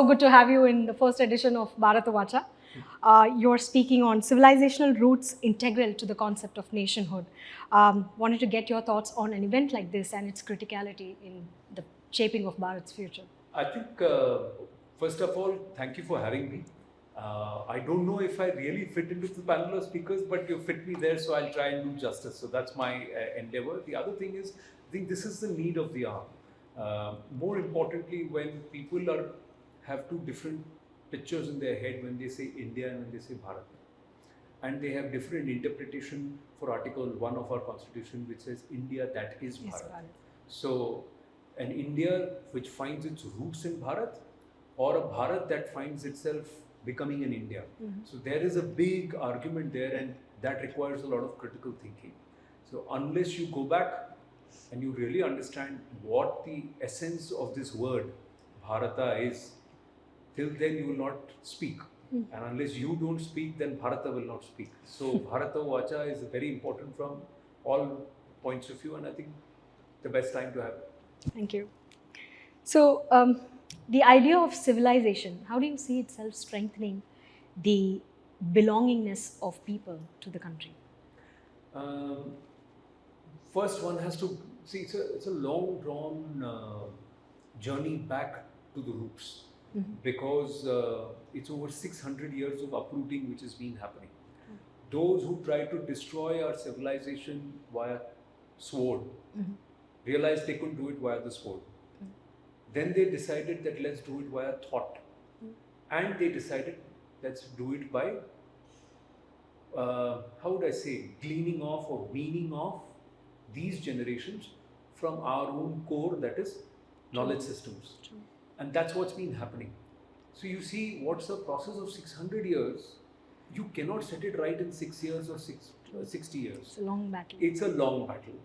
so good to have you in the first edition of Bharatauvacha. You're speaking on civilizational roots integral to the concept of nationhood. Wanted to get your thoughts on an event like this and its criticality in the shaping of Bharat's future. I think, first of all, thank you for having me. I don't know if I really fit into the panel of speakers, but you fit me there, so I'll try and do justice. So that's my endeavor. The other thing is, I think this is the need of the hour. More importantly, when people have two different pictures in their head when they say India and when they say Bharat, and they have different interpretation for Article 1 of our Constitution, which says India, that is Bharat. Yes, Bharat. So, an India which finds its roots in Bharat, or a Bharat that finds itself becoming an India. So there is a big argument there, and that requires a lot of critical thinking. So unless you go back and you really understand what the essence of this word Bharata is, till then you will not speak. And unless you don't speak, then Bharata will not speak. So Bharatauvacha is very important from all points of view, and I think the best time to have it. Thank you. So the idea of civilization, how do you see itself strengthening the belongingness of people to the country? First, one has to see it's a long drawn journey back to the roots, because it's over 600 years of uprooting which has been happening. Those who try to destroy our civilization via sword realized they couldn't do it via the sword. Then they decided that let's do it via thought. And they decided let's do it by, how would I say, gleaning off or weaning off these generations from our own core, that is knowledge systems. And that's what's been happening. So you see, what's the process of 600 years? You cannot set it right in 6 years or 60 years. It's a long battle. It's a long battle.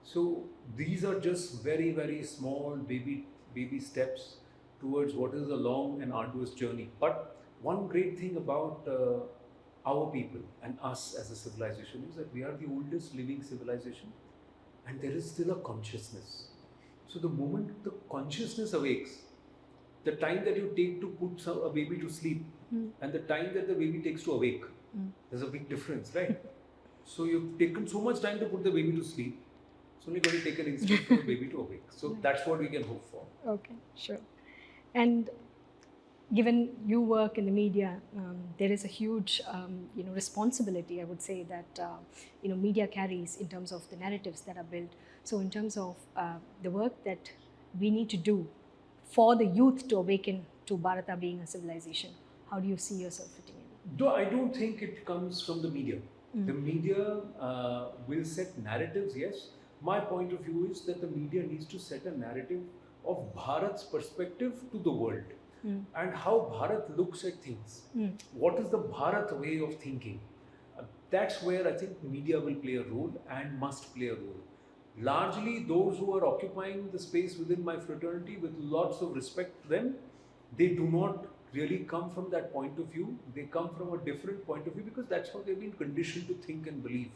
So these are just very, very small baby steps towards what is a long and arduous journey. But one great thing about our people and us as a civilization is that we are the oldest living civilization, and there is still a consciousness. So the moment the consciousness awakes, the time that you take to put a baby to sleep and the time that the baby takes to awake, there's a big difference, right? So you've taken so much time to put the baby to sleep, it's only going to take an instant for the baby to awake. So that's what we can hope for. Okay, sure. And given you work in the media, there is a huge responsibility, I would say, that media carries in terms of the narratives that are built. So in terms of the work that we need to do for the youth to awaken to Bharata being a civilization, how do you see yourself fitting in? I don't think it comes from the media. The media will set narratives, yes. My point of view is that the media needs to set a narrative of Bharat's perspective to the world and how Bharat looks at things. What is the Bharat way of thinking? That's where I think media will play a role and must play a role. Largely, those who are occupying the space within my fraternity, with lots of respect to them, they do not really come from that point of view. They come from a different point of view because that's how they've been conditioned to think and believe.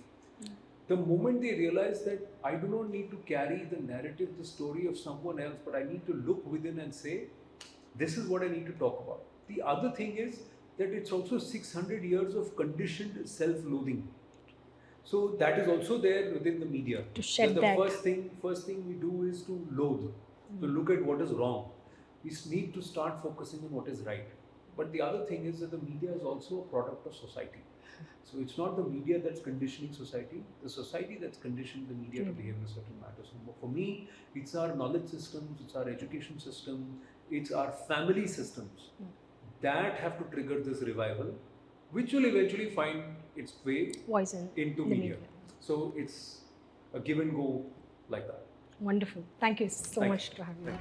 The moment they realize that I do not need to carry the narrative, the story of someone else, but I need to look within and say, this is what I need to talk about. The other thing is that it's also 600 years of conditioned self-loathing. So that is also there within the media. To shed the that. First thing we do is to loathe, to look at what is wrong. We need to start focusing on what is right. But the other thing is that the media is also a product of society. So it's not the media that's conditioning society, the society that's conditioned the media to behave in a certain manner. So for me, it's our knowledge systems, it's our education system, it's our family systems that have to trigger this revival, which will eventually find its way into media. So it's a give and go like that. Wonderful. Thank you so much to have you.